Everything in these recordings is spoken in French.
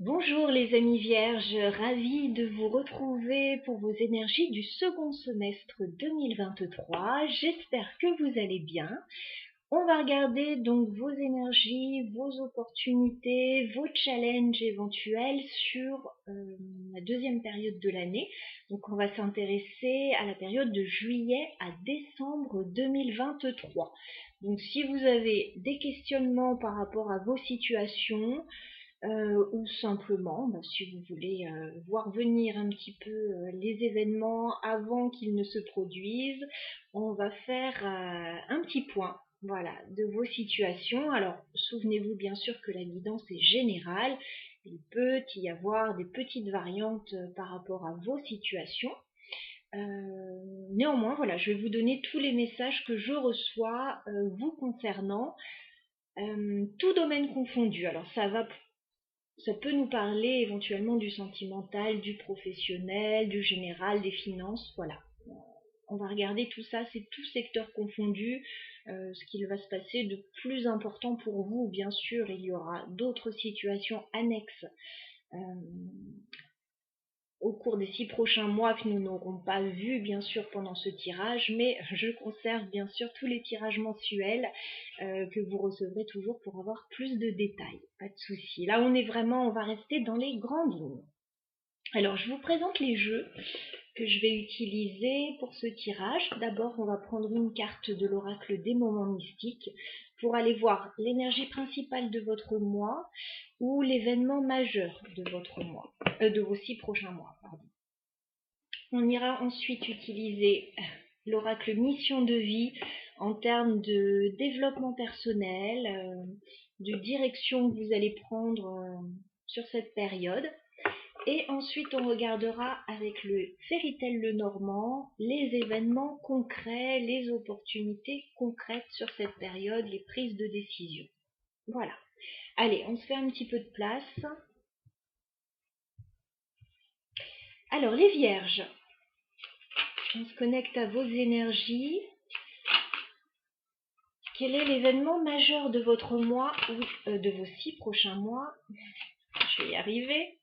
Bonjour les amis vierges, ravie de vous retrouver pour vos énergies du second semestre 2023. J'espère que vous allez bien. On va regarder donc vos énergies, vos opportunités, vos challenges éventuels sur la deuxième période de l'année. Donc on va s'intéresser à la période de juillet à décembre 2023. Donc si vous avez des questionnements par rapport à vos situations, ou simplement, si vous voulez voir venir un petit peu les événements avant qu'ils ne se produisent, on va faire un petit point, voilà, de vos situations. Alors, souvenez-vous bien sûr que la guidance est générale. Il peut y avoir des petites variantes par rapport à vos situations. Néanmoins, voilà, je vais vous donner tous les messages que je reçois vous concernant, tout domaine confondu. Alors, ça peut nous parler éventuellement du sentimental, du professionnel, du général, des finances, voilà. On va regarder tout ça, c'est tout secteur confondu, ce qu'il va se passer de plus important pour vous. Bien sûr, il y aura d'autres situations annexes au cours des 6 prochains mois que nous n'aurons pas vu bien sûr pendant ce tirage, mais je conserve bien sûr tous les tirages mensuels que vous recevrez toujours pour avoir plus de détails, pas de souci. Là on va rester dans les grandes lignes. Alors je vous présente les jeux que je vais utiliser pour ce tirage. D'abord, on va prendre une carte de l'oracle des moments mystiques pour aller voir l'énergie principale de votre mois ou l'événement majeur de votre mois, de vos 6 prochains mois, pardon. On ira ensuite utiliser l'oracle mission de vie en termes de développement personnel, de direction que vous allez prendre sur cette période. Et ensuite, on regardera avec le Fairytale Lenormand les événements concrets, les opportunités concrètes sur cette période, les prises de décision. Voilà. Allez, on se fait un petit peu de place. Alors, les vierges, on se connecte à vos énergies. Quel est l'événement majeur de votre mois ou de vos 6 prochains mois? Je vais y arriver.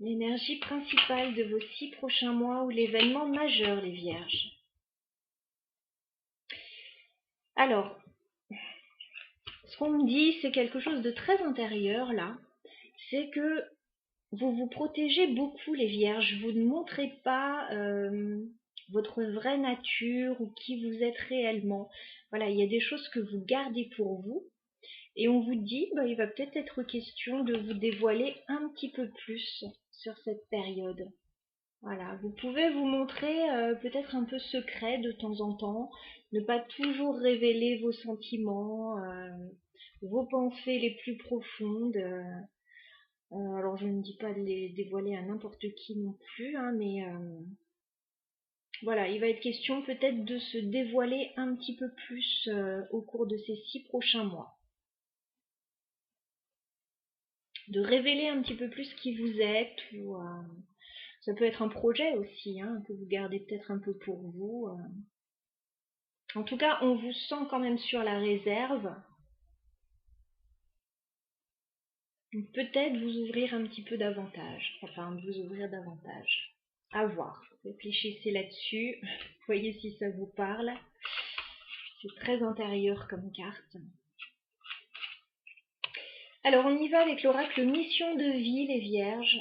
L'énergie principale de vos 6 prochains mois ou l'événement majeur, les vierges. Alors, ce qu'on me dit, c'est quelque chose de très intérieur là. C'est que vous vous protégez beaucoup, les vierges. Vous ne montrez pas votre vraie nature ou qui vous êtes réellement. Voilà, il y a des choses que vous gardez pour vous. Et on vous dit, il va peut-être être question de vous dévoiler un petit peu plus sur cette période. Voilà, vous pouvez vous montrer peut-être un peu secret de temps en temps, ne pas toujours révéler vos sentiments, vos pensées les plus profondes. Alors je ne dis pas de les dévoiler à n'importe qui non plus, hein, mais voilà, il va être question peut-être de se dévoiler un petit peu plus au cours de ces 6 prochains mois. De révéler un petit peu plus qui vous êtes, ou ça peut être un projet aussi, hein, que vous gardez peut-être un peu pour vous. En tout cas, on vous sent quand même sur la réserve. Peut-être vous ouvrir un petit peu davantage, enfin vous ouvrir davantage. À voir, réfléchissez là-dessus, voyez si ça vous parle. C'est très intérieur comme carte. Alors on y va avec l'oracle mission de vie, les vierges.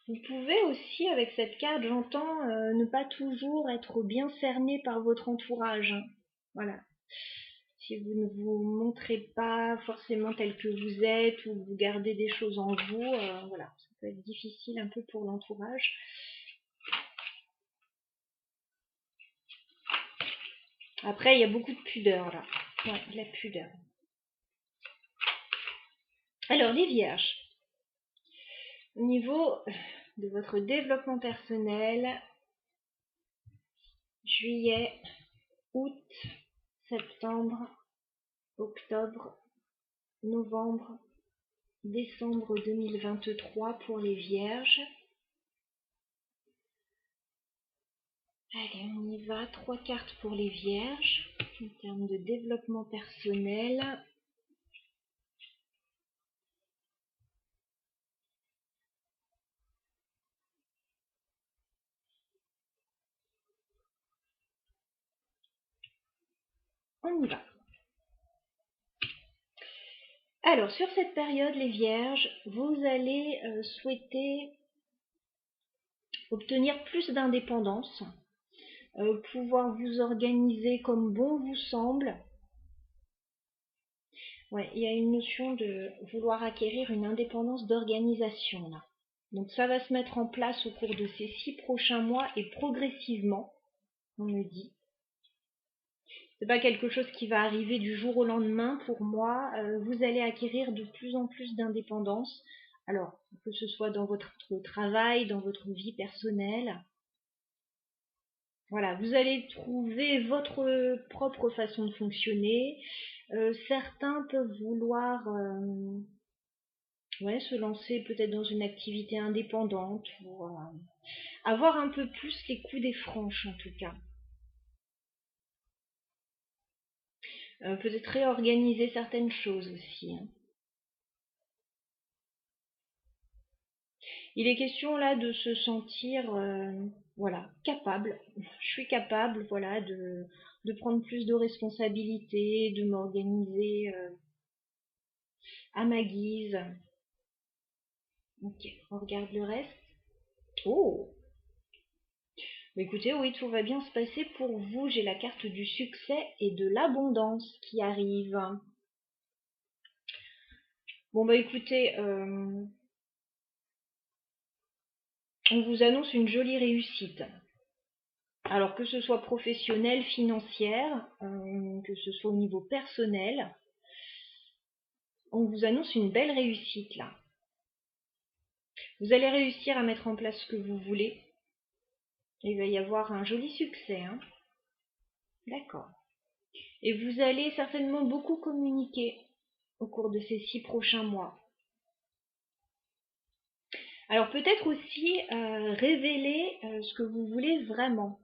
Vous pouvez aussi, avec cette carte, j'entends, ne pas toujours être bien cerné par votre entourage. Voilà. Si vous ne vous montrez pas forcément tel que vous êtes ou vous gardez des choses en vous, voilà, ça peut être difficile un peu pour l'entourage. Après, il y a beaucoup de pudeur là. Ouais, de la pudeur. Alors, les vierges, au niveau de votre développement personnel, juillet, août, septembre, octobre, novembre, décembre 2023 pour les vierges. Allez, on y va. 3 cartes pour les vierges en termes de développement personnel. On y va. Alors, sur cette période, les vierges, vous allez souhaiter obtenir plus d'indépendance, pouvoir vous organiser comme bon vous semble. Ouais, il y a une notion de vouloir acquérir une indépendance d'organisation là. Donc ça va se mettre en place au cours de ces 6 prochains mois et progressivement, on me dit. C'est pas quelque chose qui va arriver du jour au lendemain pour moi. Vous allez acquérir de plus en plus d'indépendance. Alors, que ce soit dans votre travail, dans votre vie personnelle. Voilà, vous allez trouver votre propre façon de fonctionner. Certains peuvent vouloir se lancer peut-être dans une activité indépendante ou avoir un peu plus les coups des franches en tout cas. Peut-être réorganiser certaines choses aussi, hein. Il est question là de se sentir capable. Je suis capable de prendre plus de responsabilités, de m'organiser à ma guise. Ok, on regarde le reste. Oh! Écoutez, oui, tout va bien se passer pour vous. J'ai la carte du succès et de l'abondance qui arrive. Bon bah écoutez, on vous annonce une jolie réussite. Alors que ce soit professionnel, financière, que ce soit au niveau personnel, on vous annonce une belle réussite là. Vous allez réussir à mettre en place ce que vous voulez. Il va y avoir un joli succès, hein. D'accord. Et vous allez certainement beaucoup communiquer au cours de ces 6 prochains mois. Alors peut-être aussi révéler ce que vous voulez vraiment.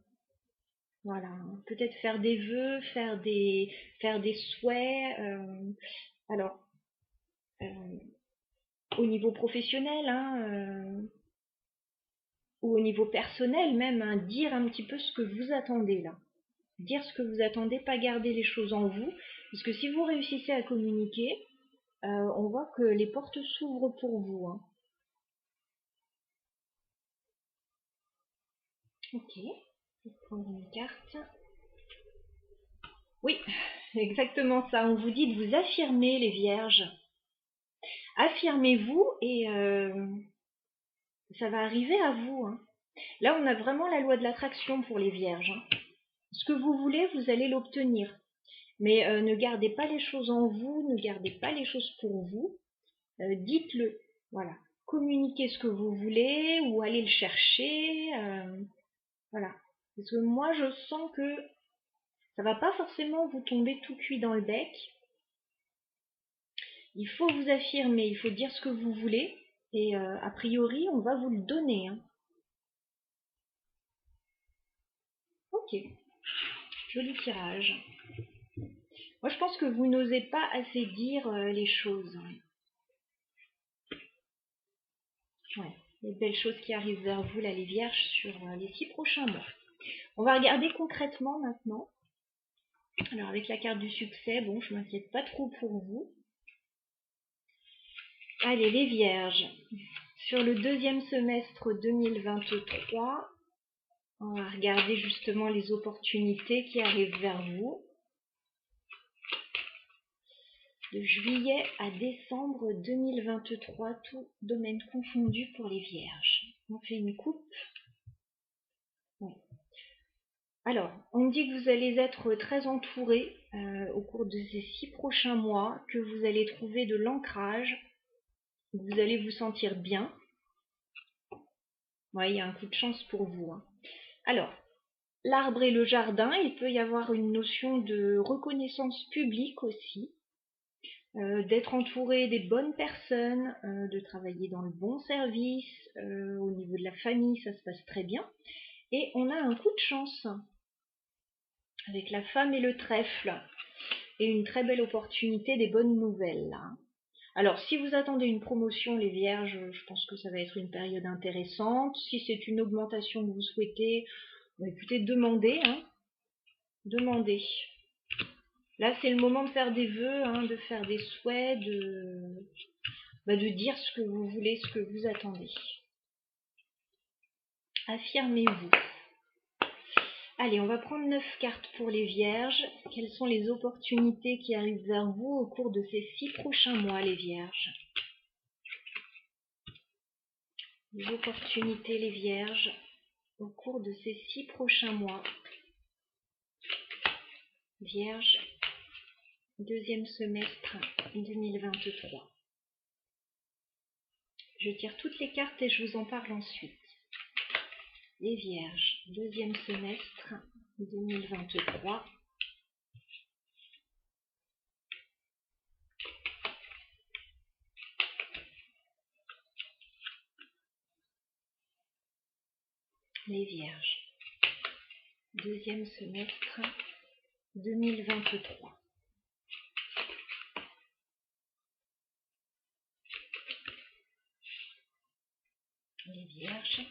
Voilà, peut-être faire des vœux, faire des souhaits. Alors, au niveau professionnel, hein, ou au niveau personnel même, hein, dire un petit peu ce que vous attendez là. Dire ce que vous attendez, pas garder les choses en vous. Parce que si vous réussissez à communiquer, on voit que les portes s'ouvrent pour vous, hein. Ok, je vais prendre une carte. Oui, exactement ça. On vous dit de vous affirmer, les vierges. Affirmez-vous et ça va arriver à vous, hein. Là, on a vraiment la loi de l'attraction pour les vierges, hein. Ce que vous voulez, vous allez l'obtenir. Mais ne gardez pas les choses en vous, ne gardez pas les choses pour vous. Dites-le, voilà. Communiquez ce que vous voulez ou allez le chercher, voilà. Parce que moi, je sens que ça va pas forcément vous tomber tout cuit dans le bec. Il faut vous affirmer, il faut dire ce que vous voulez. Et a priori, on va vous le donner, hein. Ok, joli tirage. Moi, je pense que vous n'osez pas assez dire les choses. Ouais, les belles choses qui arrivent vers vous, là, les vierges, sur les 6 prochains mois. On va regarder concrètement maintenant. Alors, avec la carte du succès, bon, je m'inquiète pas trop pour vous. Allez, les vierges. Sur le deuxième semestre 2023, on va regarder justement les opportunités qui arrivent vers vous. De juillet à décembre 2023, tout domaine confondu pour les vierges. On fait une coupe. Oui. Alors, on me dit que vous allez être très entouré au cours de ces 6 prochains mois, que vous allez trouver de l'ancrage, que vous allez vous sentir bien. Ouais, il y a un coup de chance pour vous, hein. Alors, l'arbre et le jardin, il peut y avoir une notion de reconnaissance publique aussi, d'être entouré des bonnes personnes, de travailler dans le bon service, au niveau de la famille, ça se passe très bien. Et on a un coup de chance avec la femme et le trèfle. Et une très belle opportunité, des bonnes nouvelles là. Alors, si vous attendez une promotion, les vierges, je pense que ça va être une période intéressante. Si c'est une augmentation que vous souhaitez, bah, écoutez, demandez. Hein. Demandez. Là, c'est le moment de faire des vœux, hein, de faire des souhaits, de dire ce que vous voulez, ce que vous attendez. Affirmez-vous. Allez, on va prendre 9 cartes pour les vierges. Quelles sont les opportunités qui arrivent vers vous au cours de ces 6 prochains mois, les vierges? Les opportunités, les vierges, au cours de ces 6 prochains mois. Vierge, deuxième semestre 2023. Je tire toutes les cartes et je vous en parle ensuite. Les vierges, deuxième semestre 2023. Les vierges, deuxième semestre 2023. Les vierges.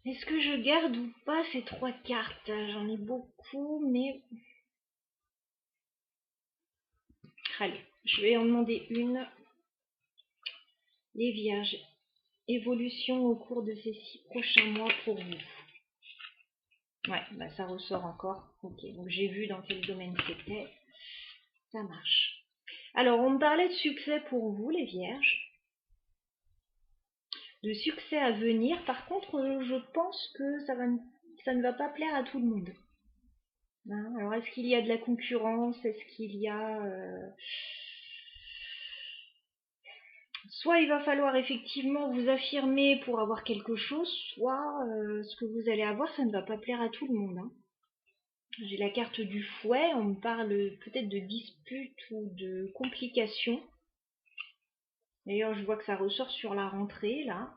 Est-ce que je garde ou pas ces 3 cartes? J'en ai beaucoup, mais... Allez, je vais en demander une. Les vierges, évolution au cours de ces 6 prochains mois pour vous. Ouais, bah ça ressort encore. Ok, donc j'ai vu dans quel domaine c'était. Ça marche. Alors, on me parlait de succès pour vous, les vierges. De succès à venir. Par contre, je pense que ça ne va pas plaire à tout le monde. Hein, alors, est-ce qu'il y a de la concurrence? Est-ce qu'il y a... Soit il va falloir effectivement vous affirmer pour avoir quelque chose, soit ce que vous allez avoir, ça ne va pas plaire à tout le monde. Hein. J'ai la carte du fouet, on me parle peut-être de disputes ou de complications. D'ailleurs, je vois que ça ressort sur la rentrée, là.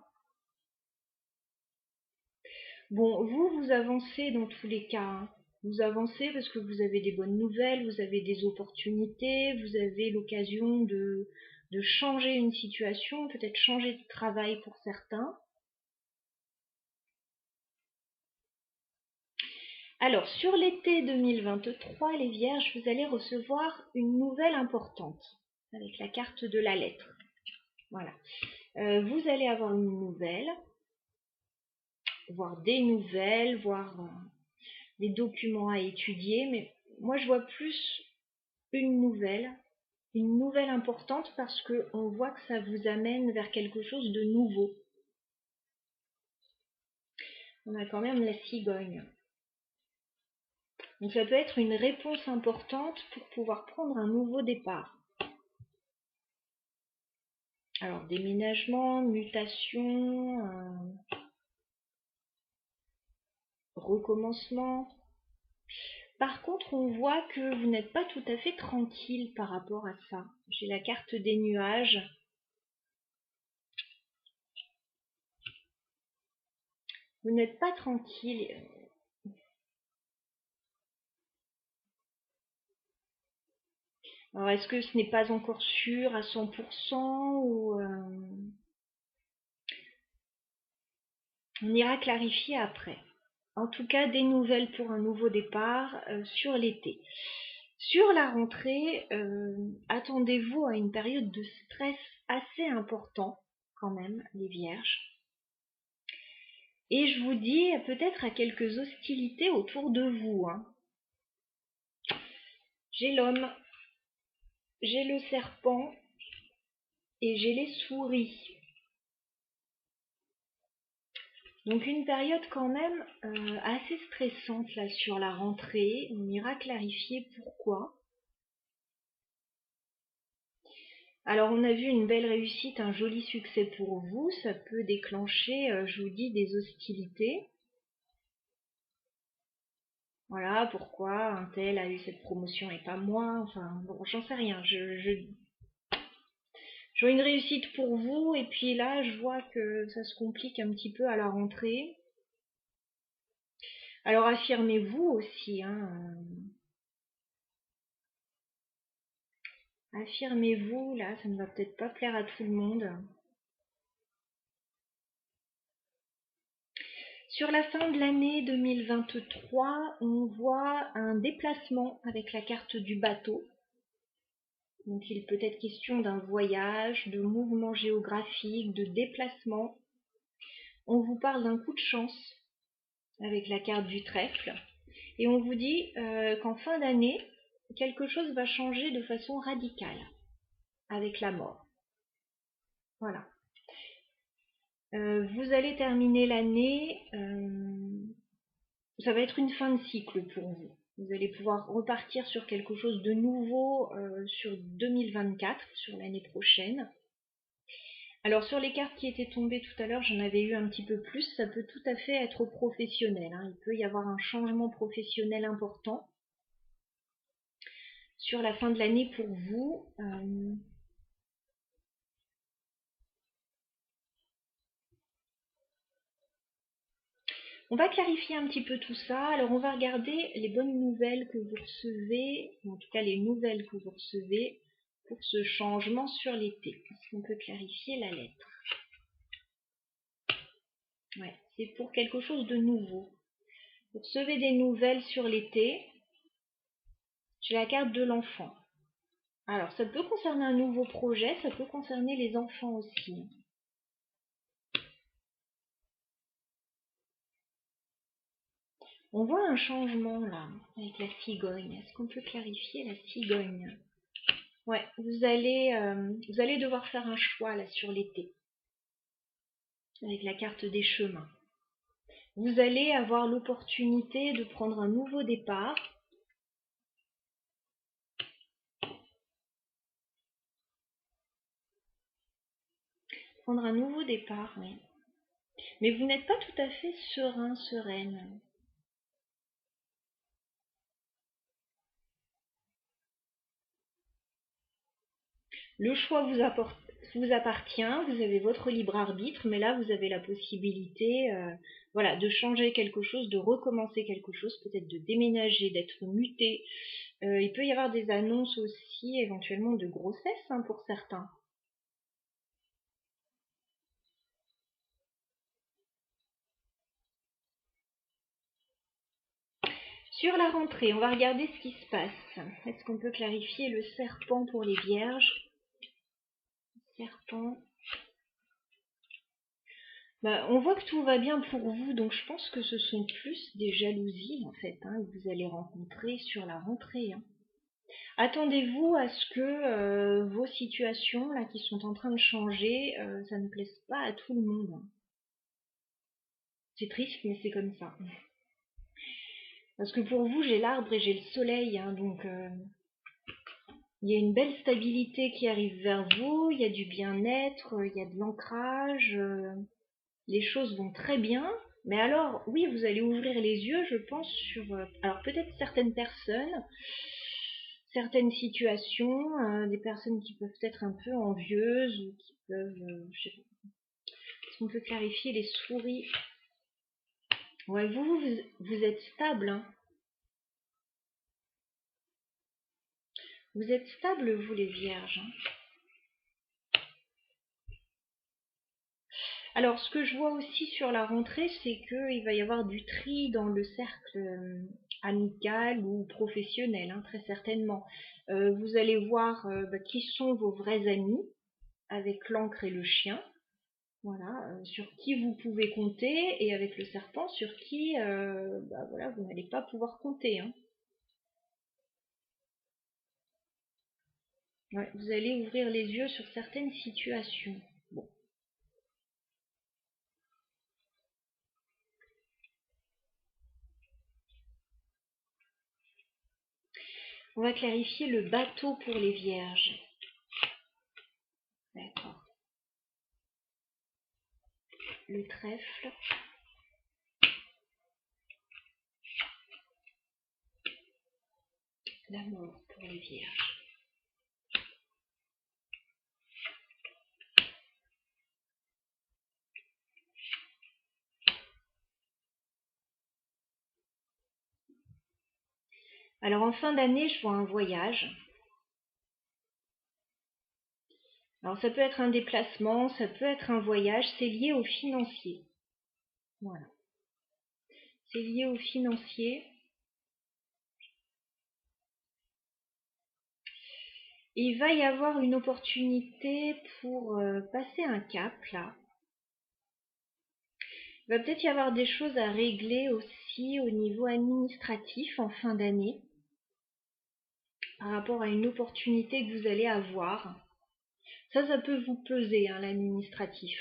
Bon, vous avancez dans tous les cas. Hein. Vous avancez parce que vous avez des bonnes nouvelles, vous avez des opportunités, vous avez l'occasion de changer une situation, peut-être changer de travail pour certains. Alors, sur l'été 2023, les vierges, vous allez recevoir une nouvelle importante avec la carte de la lettre. Voilà. Vous allez avoir une nouvelle, voire des nouvelles, voire des documents à étudier, mais moi je vois plus une nouvelle importante parce qu'on voit que ça vous amène vers quelque chose de nouveau. On a quand même la cigogne. Donc ça peut être une réponse importante pour pouvoir prendre un nouveau départ. Alors déménagement, mutation, recommencement. Par contre, on voit que vous n'êtes pas tout à fait tranquille par rapport à ça. J'ai la carte des nuages. Vous n'êtes pas tranquille. Alors, est-ce que ce n'est pas encore sûr à 100% ou on ira clarifier après. En tout cas, des nouvelles pour un nouveau départ sur l'été. Sur la rentrée, attendez-vous à une période de stress assez important quand même, les vierges. Et je vous dis peut-être à quelques hostilités autour de vous. Hein. J'ai l'homme, j'ai le serpent et j'ai les souris. Donc une période quand même assez stressante là sur la rentrée. On ira clarifier pourquoi. Alors on a vu une belle réussite, un joli succès pour vous. Ça peut déclencher, je vous dis, des hostilités. Voilà, pourquoi un tel a eu cette promotion et pas moi. Enfin, bon, j'en sais rien. Je vois une réussite pour vous, et puis là, je vois que ça se complique un petit peu à la rentrée. Alors affirmez-vous aussi, hein. Affirmez-vous, là, ça ne va peut-être pas plaire à tout le monde. Sur la fin de l'année 2023, on voit un déplacement avec la carte du bateau. Donc il peut être question d'un voyage, de mouvement géographique, de déplacement. On vous parle d'un coup de chance avec la carte du trèfle. Et on vous dit qu'en fin d'année, quelque chose va changer de façon radicale avec la mort. Voilà. Vous allez terminer l'année, ça va être une fin de cycle pour vous. Vous allez pouvoir repartir sur quelque chose de nouveau sur 2024, sur l'année prochaine. Alors sur les cartes qui étaient tombées tout à l'heure, j'en avais eu un petit peu plus, ça peut tout à fait être professionnel, hein. Il peut y avoir un changement professionnel important sur la fin de l'année pour vous. On va clarifier un petit peu tout ça. Alors on va regarder les bonnes nouvelles que vous recevez, ou en tout cas les nouvelles que vous recevez pour ce changement sur l'été. Est-ce qu'on peut clarifier la lettre? Ouais, c'est pour quelque chose de nouveau. Vous recevez des nouvelles sur l'été. J'ai la carte de l'enfant. Alors ça peut concerner un nouveau projet, ça peut concerner les enfants aussi. On voit un changement là, avec la cigogne. Est-ce qu'on peut clarifier la cigogne? Ouais, vous allez devoir faire un choix là sur l'été, avec la carte des chemins. Vous allez avoir l'opportunité de prendre un nouveau départ. Prendre un nouveau départ, oui. Mais vous n'êtes pas tout à fait serein, sereine. Le choix vous appartient, vous avez votre libre arbitre, mais là vous avez la possibilité voilà, de changer quelque chose, de recommencer quelque chose, peut-être de déménager, d'être muté. Il peut y avoir des annonces aussi éventuellement de grossesse, hein, pour certains. Sur la rentrée, on va regarder ce qui se passe. Est-ce qu'on peut clarifier le serpent pour les vierges? Serpent. Bah, on voit que tout va bien pour vous, donc je pense que ce sont plus des jalousies en fait, hein, que vous allez rencontrer sur la rentrée, hein. Attendez-vous à ce que vos situations là qui sont en train de changer, ça ne plaise pas à tout le monde, hein. C'est triste, mais c'est comme ça. Parce que pour vous, j'ai l'arbre et j'ai le soleil, hein, donc il y a une belle stabilité qui arrive vers vous, il y a du bien-être, il y a de l'ancrage, les choses vont très bien. Mais alors, oui, vous allez ouvrir les yeux, je pense, sur alors peut-être certaines personnes, certaines situations, des personnes qui peuvent être un peu envieuses ou qui peuvent, je sais pas. Est-ce qu'on peut clarifier les souris? Ouais, vous êtes stable, hein. Vous êtes stable, vous les vierges, hein. Alors, ce que je vois aussi sur la rentrée, c'est qu'il va y avoir du tri dans le cercle amical ou professionnel, hein, très certainement. Vous allez voir qui sont vos vrais amis, avec l'encre et le chien. Voilà, sur qui vous pouvez compter, et avec le serpent, sur qui voilà, vous n'allez pas pouvoir compter, hein. Ouais, vous allez ouvrir les yeux sur certaines situations. Bon. On va clarifier le bateau pour les vierges. D'accord. Le trèfle. La mort pour les vierges. Alors en fin d'année, je vois un voyage. Alors ça peut être un déplacement, ça peut être un voyage, c'est lié au financier. Voilà. C'est lié au financier. Et il va y avoir une opportunité pour passer un cap là. Il va peut-être y avoir des choses à régler aussi au niveau administratif en fin d'année par rapport à une opportunité que vous allez avoir. Ça peut vous peser, hein, l'administratif.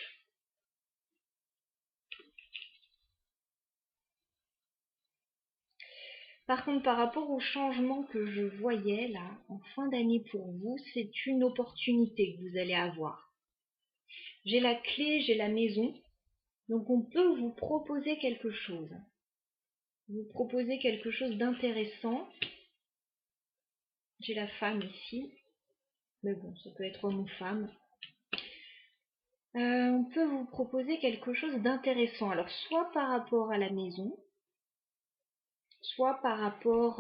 Par contre, par rapport au changement que je voyais là, en fin d'année pour vous, c'est une opportunité que vous allez avoir. J'ai la clé, j'ai la maison, donc on peut vous proposer quelque chose. Vous proposer quelque chose d'intéressant. J'ai la femme ici, mais bon, ça peut être homme ou femme. On peut vous proposer quelque chose d'intéressant. Alors, soit par rapport à la maison, soit par rapport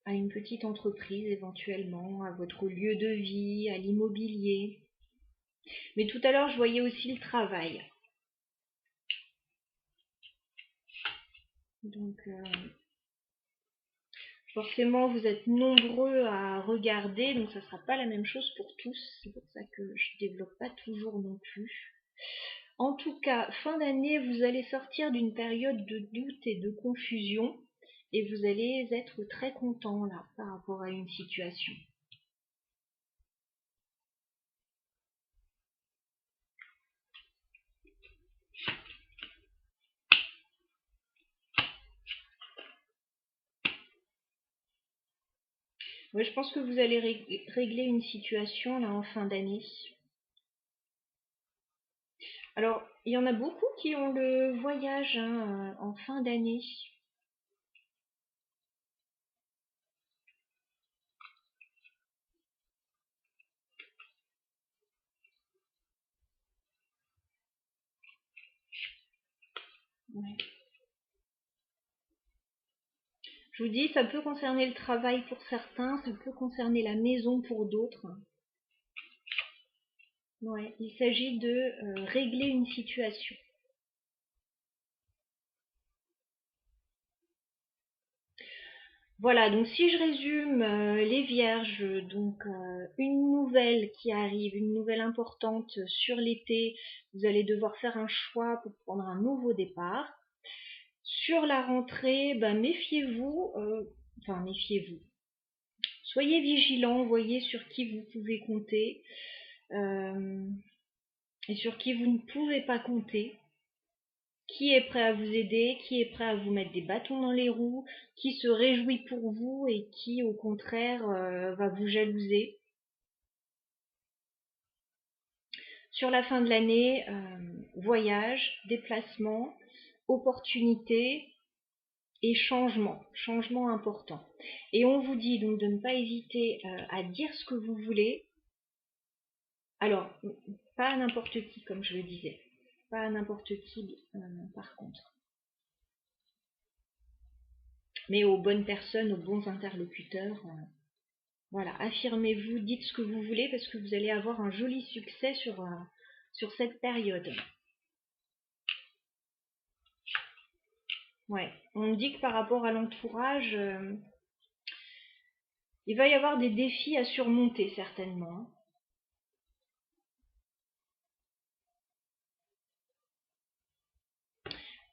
à une petite entreprise éventuellement, à votre lieu de vie, à l'immobilier. Mais tout à l'heure, je voyais aussi le travail. Donc, forcément, vous êtes nombreux à regarder, donc ça ne sera pas la même chose pour tous. C'est pour ça que je ne développe pas toujours non plus. En tout cas, fin d'année, vous allez sortir d'une période de doute et de confusion et vous allez être très content là par rapport à une situation. Ouais, je pense que vous allez régler une situation là en fin d'année. Alors, il y en a beaucoup qui ont le voyage en fin d'année. Ouais. Je vous dis, ça peut concerner le travail pour certains, ça peut concerner la maison pour d'autres. Ouais, il s'agit de régler une situation. Voilà, donc si je résume les vierges, donc une nouvelle qui arrive, une nouvelle importante sur l'été, vous allez devoir faire un choix pour prendre un nouveau départ. Sur la rentrée, ben, méfiez-vous, enfin méfiez-vous. Soyez vigilants, voyez sur qui vous pouvez compter et sur qui vous ne pouvez pas compter. Qui est prêt à vous aider, qui est prêt à vous mettre des bâtons dans les roues, qui se réjouit pour vous et qui au contraire va vous jalouser. Sur la fin de l'année, voyage, déplacement, opportunité et changement important. Et on vous dit donc de ne pas hésiter à dire ce que vous voulez. Alors, pas à n'importe qui comme je le disais, pas à n'importe qui par contre. Mais aux bonnes personnes, aux bons interlocuteurs. Voilà, affirmez-vous, dites ce que vous voulez parce que vous allez avoir un joli succès sur cette période. Ouais, on me dit que par rapport à l'entourage, il va y avoir des défis à surmonter certainement.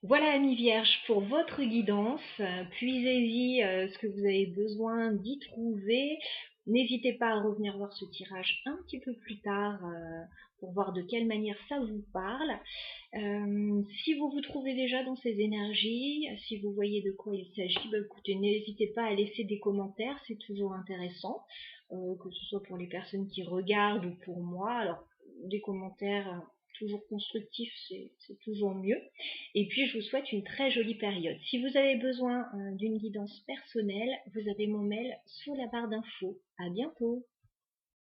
Voilà, amis vierges, pour votre guidance. Puisez-y ce que vous avez besoin d'y trouver. N'hésitez pas à revenir voir ce tirage un petit peu plus tard pour voir de quelle manière ça vous parle. Si vous vous trouvez déjà dans ces énergies, si vous voyez de quoi il s'agit, bah, écoutez, n'hésitez pas à laisser des commentaires, c'est toujours intéressant, que ce soit pour les personnes qui regardent ou pour moi. Alors, des commentaires toujours constructif, c'est toujours mieux. Et puis, je vous souhaite une très jolie période. Si vous avez besoin d'une guidance personnelle, vous avez mon mail sous la barre d'infos. À bientôt!